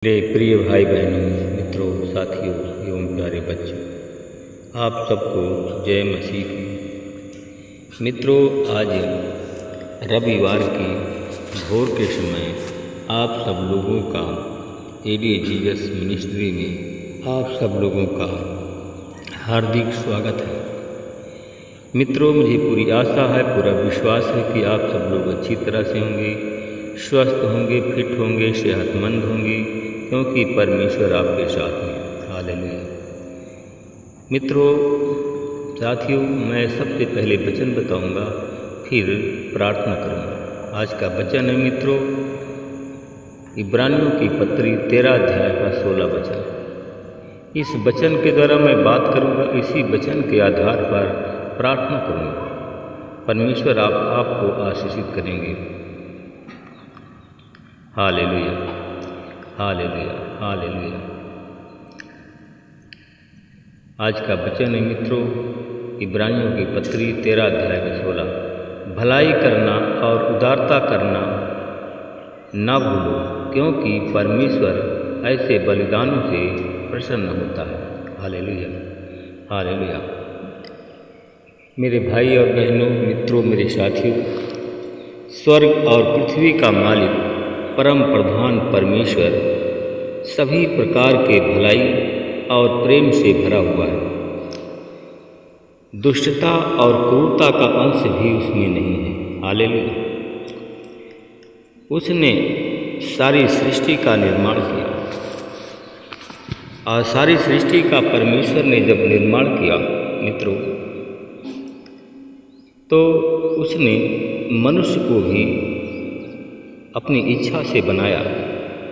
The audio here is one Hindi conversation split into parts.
मेरे प्रिय भाई बहनों, मित्रों, साथियों एवं प्यारे बच्चों, आप सबको जय मसीह की। मित्रों, आज रविवार की भोर के समय आप सब लोगों का एडी जीसस मिनिस्ट्री में आप सब लोगों का हार्दिक स्वागत है। मित्रों, मुझे पूरी आशा है, पूरा विश्वास है कि आप सब लोग अच्छी तरह से होंगे, स्वस्थ होंगे, फिट होंगे, सेहतमंद होंगे, क्योंकि परमेश्वर आपके साथ में। हालेलुया। मित्रों, साथियों, मैं सबसे पहले वचन बताऊंगा, फिर प्रार्थना करूंगा। आज का वचन है मित्रों, इब्रानियों की पत्री 13 अध्याय का 16 वचन। इस वचन के द्वारा मैं बात करूंगा, इसी वचन के आधार पर प्रार्थना करूंगा। परमेश्वर आपको आशीषित करेंगे। Hallelujah, hallelujah, hallelujah. आज का वचन है मित्रों, इब्रानियों की पत्री 13 अध्याय का 16। भलाई करना और उदारता करना न भूलो, क्योंकि परमेश्वर ऐसे बलिदानों से प्रसन्न होता है। Hallelujah, hallelujah. मेरे भाई और बहनों, मित्रों, मेरे साथियों, स्वर्ग और पृथ्वी का मालिक परम प्रधान परमेश्वर सभी प्रकार के भलाई और प्रेम से भरा हुआ है। दुष्टता और क्रूरता का अंश भी उसमें नहीं है। हालेलुया। उसने सारी सृष्टि का निर्माण किया और सारी सृष्टि का परमेश्वर ने जब निर्माण किया मित्रों, तो उसने मनुष्य को भी अपनी इच्छा से बनाया,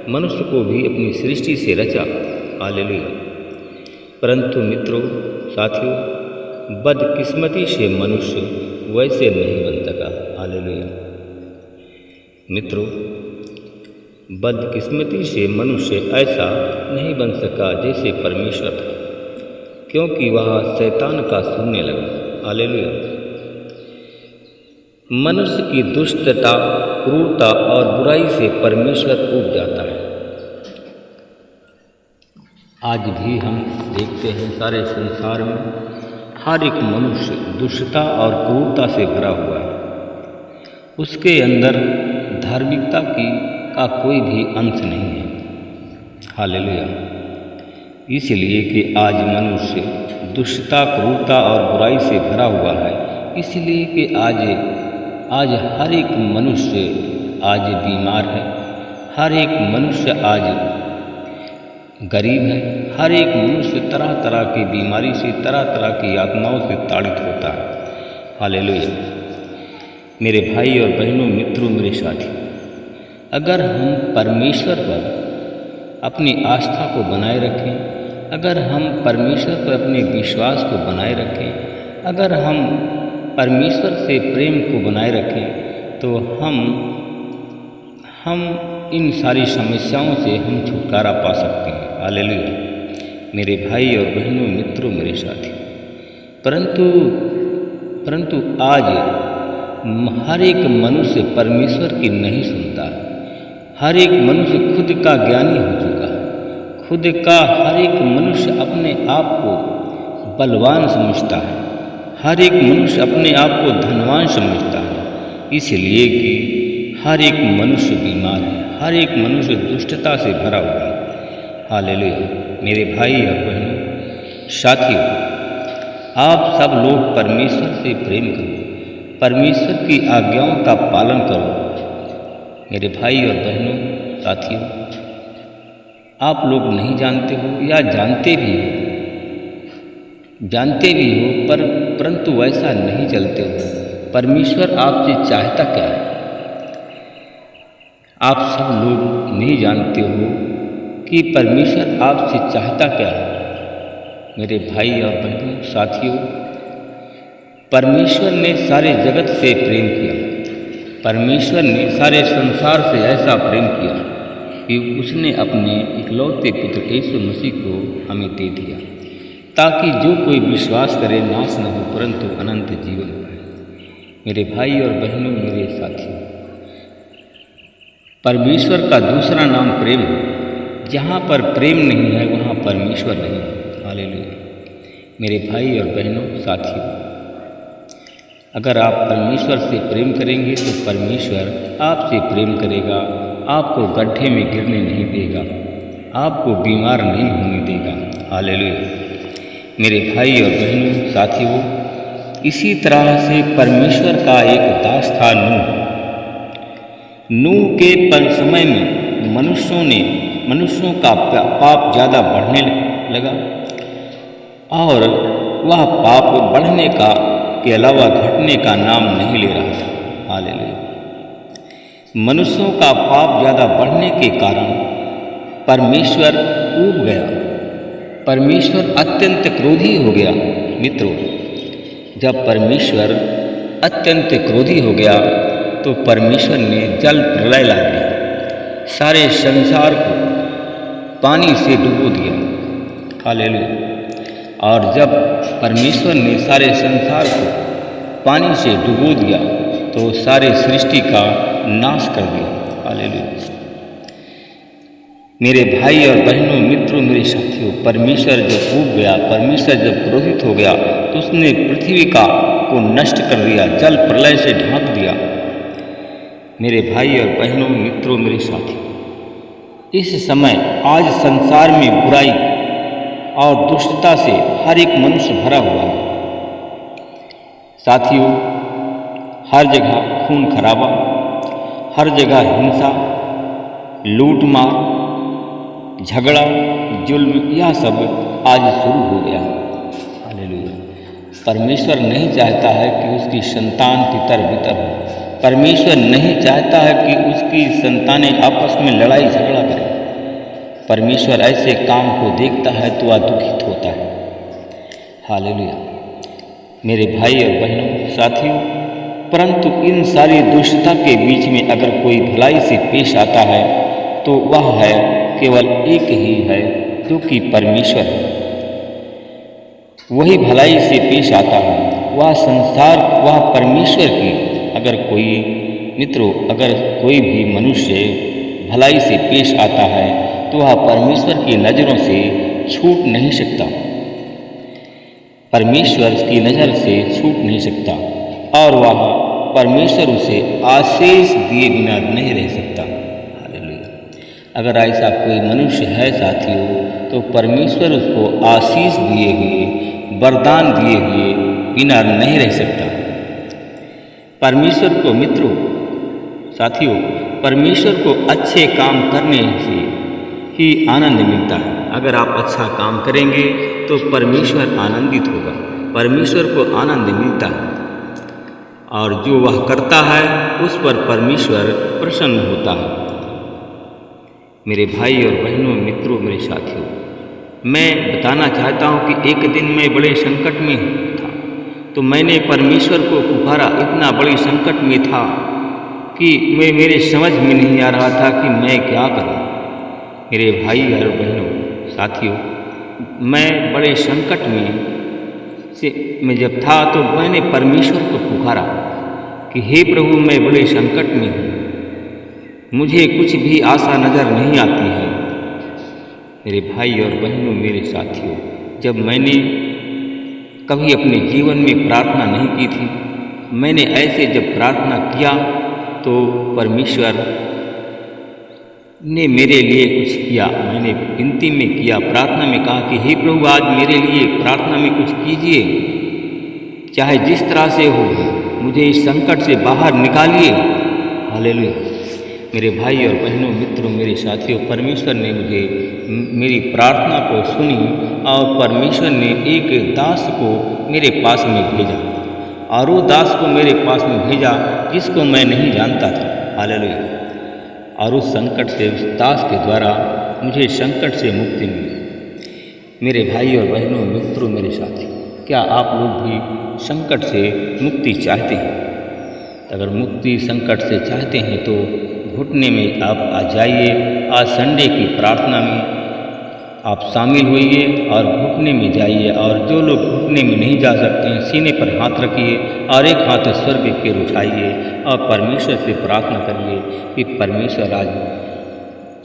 मनुष्य को भी अपनी सृष्टि से रचा। हालेलुया। परंतु मित्रों, साथियों, बदकिस्मती से मनुष्य वैसे नहीं बन सका। हालेलुया। मित्रों, बदकिस्मती से मनुष्य ऐसा नहीं बन सका जैसे परमेश्वर था, क्योंकि वह शैतान का सुनने लगा। हालेलुया। मनुष्य की दुष्टता, क्रूरता और बुराई से परमेश्वर ऊब जाता है। आज भी हम देखते हैं सारे संसार में हर एक मनुष्य दुष्टता और क्रूरता से भरा हुआ है। उसके अंदर धार्मिकता का कोई भी अंश नहीं है। हालेलुया। इसलिए कि आज मनुष्य दुष्टता, क्रूरता और बुराई से भरा हुआ है। इसलिए कि आज हर एक मनुष्य आज बीमार है, हर एक मनुष्य आज गरीब है, हर एक मनुष्य तरह तरह की बीमारी से, तरह तरह की यातनाओं से ताड़ित होता है। हालेलुया। मेरे भाई और बहनों, मित्रों, मेरे साथी, अगर हम परमेश्वर पर अपनी आस्था को बनाए रखें, अगर हम परमेश्वर पर अपने विश्वास को बनाए रखें, अगर हम परमेश्वर से प्रेम को बनाए रखें, तो हम इन सारी समस्याओं से हम छुटकारा पा सकते हैं। हालेलुया। मेरे भाई और बहनों, मित्रों, मेरे साथी, परंतु आज हर एक मनुष्य परमेश्वर की नहीं सुनता है। हर एक मनुष्य खुद का ज्ञानी हो चुका है। खुद का हर एक मनुष्य अपने आप को बलवान समझता है। हर एक मनुष्य अपने आप को धनवान समझता है। इसलिए कि हर एक मनुष्य बीमार है, हर एक मनुष्य दुष्टता से भरा हुआ है। हालेलुया। मेरे भाई और बहनों, साथियों, आप सब लोग परमेश्वर से प्रेम करो, परमेश्वर की आज्ञाओं का पालन करो। मेरे भाई और बहनों, साथियों, आप लोग नहीं जानते हो या जानते भी हो परंतु वैसा नहीं चलते हो। परमेश्वर आपसे चाहता क्या है, आप सब लोग नहीं जानते हो कि परमेश्वर आपसे चाहता क्या है। मेरे भाई और बहनों, साथियों, परमेश्वर ने सारे जगत से प्रेम किया। परमेश्वर ने सारे संसार से ऐसा प्रेम किया कि उसने अपने इकलौते पुत्र यीशु मसीह को हमें दे दिया, ताकि जो कोई विश्वास करे नाश न हो परंतु अनंत जीवन पाए। मेरे भाई और बहनों, मेरे साथियों, परमेश्वर का दूसरा नाम प्रेम है। जहाँ पर प्रेम नहीं है वहाँ परमेश्वर नहीं है। हालेलुया। मेरे भाई और बहनों, साथियों, अगर आप परमेश्वर से प्रेम करेंगे तो परमेश्वर आपसे प्रेम करेगा, आपको गड्ढे में गिरने नहीं देगा, आपको बीमार नहीं होने देगा। हालेलुया। मेरे भाई और बहनों, साथियों, इसी तरह से परमेश्वर का एक दास था नूह के समय में मनुष्यों का पाप ज़्यादा बढ़ने लगा और वह पाप बढ़ने का के अलावा घटने का नाम नहीं ले रहा था। हालेलुया। मनुष्यों का पाप ज़्यादा बढ़ने के कारण परमेश्वर ऊब गया, परमेश्वर अत्यंत क्रोधी हो गया। मित्रों, जब परमेश्वर अत्यंत क्रोधी हो गया तो परमेश्वर ने जल प्रलय ला दिया, सारे संसार को पानी से डुबो दिया। हालेलुया। और जब परमेश्वर ने सारे संसार को पानी से डुबो दिया तो सारे सृष्टि का नाश कर दिया। हालेलुया। मेरे भाई और बहनों, मित्रों, मेरे साथियों, परमेश्वर जब ऊब गया, परमेश्वर जब क्रोधित हो गया तो उसने पृथ्वी को नष्ट कर दिया, जल प्रलय से ढांक दिया। मेरे भाई और बहनों, मित्रों, मेरे साथियों, इस समय आज संसार में बुराई और दुष्टता से हर एक मनुष्य भरा हुआ है। साथियों, हर जगह खून खराबा, हर जगह हिंसा, लूट मार, झगड़ा, जुल्म, यह सब आज शुरू हो गया। हालेलुया। परमेश्वर नहीं चाहता है कि उसकी संतान तितर बितर हो। परमेश्वर नहीं चाहता है कि उसकी संतानें आपस में लड़ाई झगड़ा करें। परमेश्वर ऐसे काम को देखता है तो वह दुखित होता है। हालेलुया। मेरे भाई और बहनों, साथियों, परंतु इन सारी दुष्टता के बीच में अगर कोई भलाई से पेश आता है तो वह है केवल एक ही है, जो कि परमेश्वर है। वही भलाई से पेश आता है। वह संसार, वह परमेश्वर की अगर कोई भी मनुष्य भलाई से पेश आता है तो वह परमेश्वर की नज़रों से छूट नहीं सकता, परमेश्वर की नज़र से छूट नहीं सकता और वह परमेश्वर उसे आशीष दिए बिना नहीं रह सकता। हालेलुया। अगर ऐसा कोई मनुष्य है साथियों, तो परमेश्वर उसको आशीष दिए हुए, वरदान दिए हुए बिना नहीं रह सकता। परमेश्वर को, मित्रों, साथियों, परमेश्वर को अच्छे काम करने से ही आनंद मिलता है। अगर आप अच्छा काम करेंगे तो परमेश्वर आनंदित होगा, परमेश्वर को आनंद मिलता है और जो वह करता है उस पर परमेश्वर प्रसन्न होता है। मेरे भाई और बहनों, मित्रों, मेरे साथियों, मैं बताना चाहता हूँ कि एक दिन मैं बड़े संकट में था तो मैंने परमेश्वर को पुकारा। इतना बड़े संकट में था कि मेरे समझ में नहीं आ रहा था कि मैं क्या करूं। मेरे भाई और बहनों, साथियों, मैं बड़े संकट में जब था तो मैंने परमेश्वर को पुकारा कि हे प्रभु, मैं बड़े संकट में हूँ, मुझे कुछ भी आशा नज़र नहीं आती है। मेरे भाई और बहनों, मेरे साथियों, जब मैंने कभी अपने जीवन में प्रार्थना नहीं की थी, मैंने ऐसे जब प्रार्थना किया तो परमेश्वर ने मेरे लिए कुछ किया। मैंने विनती में किया, प्रार्थना में कहा कि हे प्रभु, आज मेरे लिए प्रार्थना में कुछ कीजिए, चाहे जिस तरह से हो, मुझे इस संकट से बाहर निकालिए। हालेलुया। मेरे भाई और बहनों, मित्रों, मेरे साथियों, परमेश्वर ने मेरी प्रार्थना को सुनी और परमेश्वर ने एक दास को मेरे पास में भेजा और वो दास को मेरे पास में भेजा जिसको मैं नहीं जानता था। हालेलुया। और उस संकट से, उस दास के द्वारा मुझे संकट से मुक्ति मिली। मेरे भाई और बहनों, मित्रों, मेरे साथियों, क्या आप लोग भी संकट से मुक्ति चाहते हैं? अगर मुक्ति संकट से चाहते हैं तो घुटने में आप आ जाइए। आज संडे की प्रार्थना में आप शामिल होइए और घुटने में जाइए। और जो लोग घुटने में नहीं जा सकते हैं, सीने पर हाथ रखिए और एक हाथ स्वर्ग की ओर उठाइए और परमेश्वर से प्रार्थना करिए कि परमेश्वर आज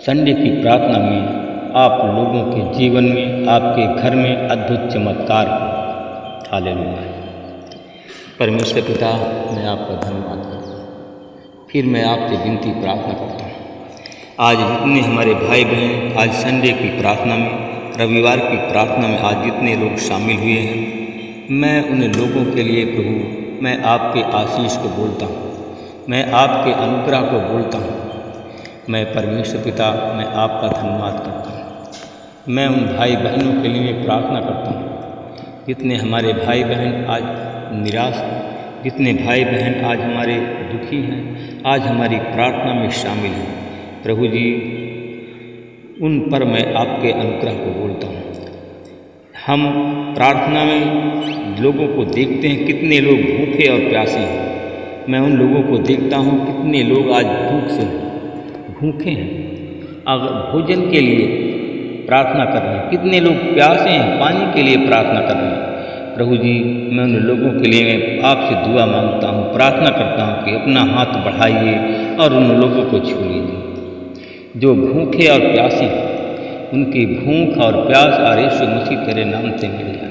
संडे की प्रार्थना में आप लोगों के जीवन में, आपके घर में अद्भुत चमत्कार हो। हालेलुया। परमेश्वर पिता, मैं आपका धन्यवाद करता हूँ। फिर मैं आपसे विनती प्रार्थना करता हूँ, आज जितने हमारे भाई बहन आज संडे की प्रार्थना में, रविवार की प्रार्थना में आज जितने लोग शामिल हुए हैं, मैं उन लोगों के लिए प्रभु मैं आपके आशीष को बोलता हूँ, मैं आपके अनुग्रह को बोलता हूँ। मैं परमेश्वर पिता, मैं आपका धन्यवाद करता हूँ। मैं उन भाई बहनों के लिए प्रार्थना करता हूँ जितने हमारे भाई बहन आज निराश हैं, जितने भाई बहन आज हमारे दुखी हैं, आज हमारी प्रार्थना में शामिल हैं। प्रभु जी, उन पर मैं आपके अनुग्रह को बोलता हूँ। हम प्रार्थना में लोगों को देखते हैं, कितने लोग भूखे और प्यासे हैं। मैं उन लोगों को देखता हूँ, कितने लोग आज भूख से भूखे हैं, अगर भोजन के लिए प्रार्थना कर रहे हैं, कितने लोग प्यासे हैं, पानी के लिए प्रार्थना कर रहे हैं। प्रभु जी, मैं उन लोगों के लिए मैं आपसे दुआ मांगता हूँ, प्रार्थना करता हूँ कि अपना हाथ बढ़ाइए और उन लोगों को छू लीजिए जो भूखे और प्यासे हैं। उनकी भूख और प्यास और यीशु मसीह तेरे नाम से मिल जाए,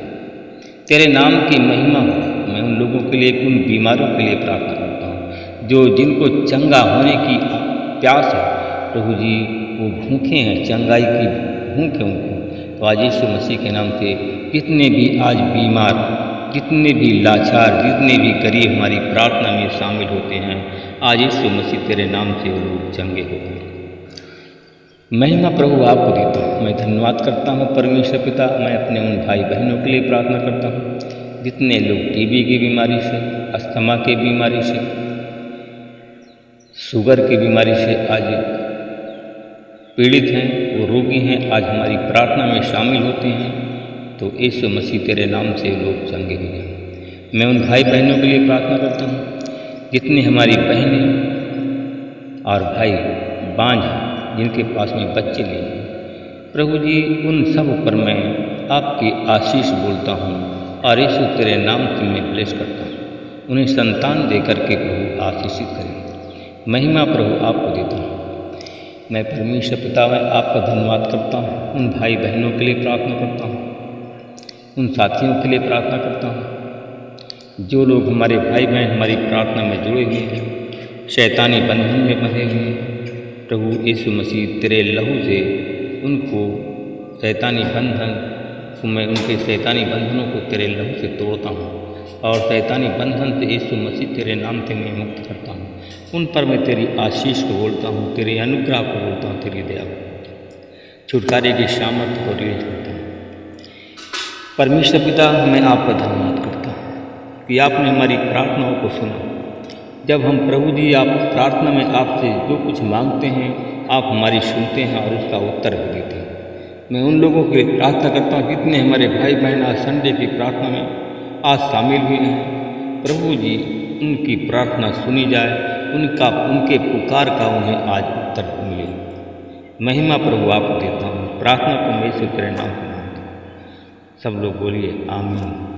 तेरे नाम की महिमा हो। मैं उन लोगों के लिए, उन बीमारों के लिए प्रार्थना करता हूँ जो जिनको चंगा होने की प्यास है। प्रभु जी, वो भूखे हैं, चंगाई की भूख है उनको। तो आज यीशु मसीह के नाम से जितने भी आज बीमार, जितने भी लाचार, जितने भी गरीब हमारी प्रार्थना में शामिल होते हैं, आज यीशु मसीह तेरे नाम से वो लोग चंगे हो गए। महिमा प्रभु आपको देता हूँ। मैं धन्यवाद करता हूँ परमेश्वर पिता। मैं अपने उन भाई बहनों के लिए प्रार्थना करता हूँ जितने लोग टीबी की बीमारी से, अस्थमा की बीमारी से, शुगर की बीमारी से आज पीड़ित हैं, वो रोगी हैं, आज हमारी प्रार्थना में शामिल होते हैं। तो यीशु मसीह तेरे नाम से लोग चंगे हो जाएं। मैं उन भाई बहनों के लिए प्रार्थना करता हूँ जितने हमारी बहनें और भाई बांझ हैं, जिनके पास में बच्चे नहीं हैं। प्रभु जी, उन सब पर मैं आपकी आशीष बोलता हूँ और यीशु तेरे नाम से मैं ब्लेस करता हूँ। उन्हें संतान दे करके प्रभु आशीषित करें। महिमा प्रभु आपको देता हूँ। मैं परमेश्वर पिता में आपका धन्यवाद करता हूँ। उन भाई बहनों के लिए प्रार्थना करता हूँ, उन साथियों के लिए प्रार्थना करता हूँ जो लोग हमारे भाई बहन हमारी प्रार्थना में जुड़े हुए हैं, शैतानी बंधन में बंधे हुए हैं। प्रभु यीशु मसीह तेरे लहू से उनको शैतानी बंधन, मैं उनके शैतानी बंधनों को तेरे लहू से तोड़ता हूँ और शैतानी बंधन से यीशु मसीह तेरे नाम से मैं मुक्त करता हूँ। उन पर मैं तेरी आशीष को बोलता हूँ, तेरे अनुग्रह को बोलता हूँ, तेरी दया को बोलता हूँ, छुटकारे की सामर्थ्य को रिलीज करता हूँ। परमेश्वर पिता, मैं आपका धन्यवाद करता हूँ कि आपने हमारी प्रार्थनाओं को सुना। जब हम प्रभु जी आप प्रार्थना में आपसे जो कुछ मांगते हैं, आप हमारी सुनते हैं और उसका उत्तर भी देते हैं। मैं उन लोगों के लिए प्रार्थना करता हूँ जितने हमारे भाई बहन आज संडे की प्रार्थना में आज शामिल हुए हैं। प्रभु जी, उनकी प्रार्थना सुनी जाए, उनके पुकार का उन्हें आज उत्तर मिले। महिमा प्रभु आपको देता हूँ। प्रार्थना को मैं से तेरे नाम से मांगता हूँ। सब लोग बोलिए आमीन।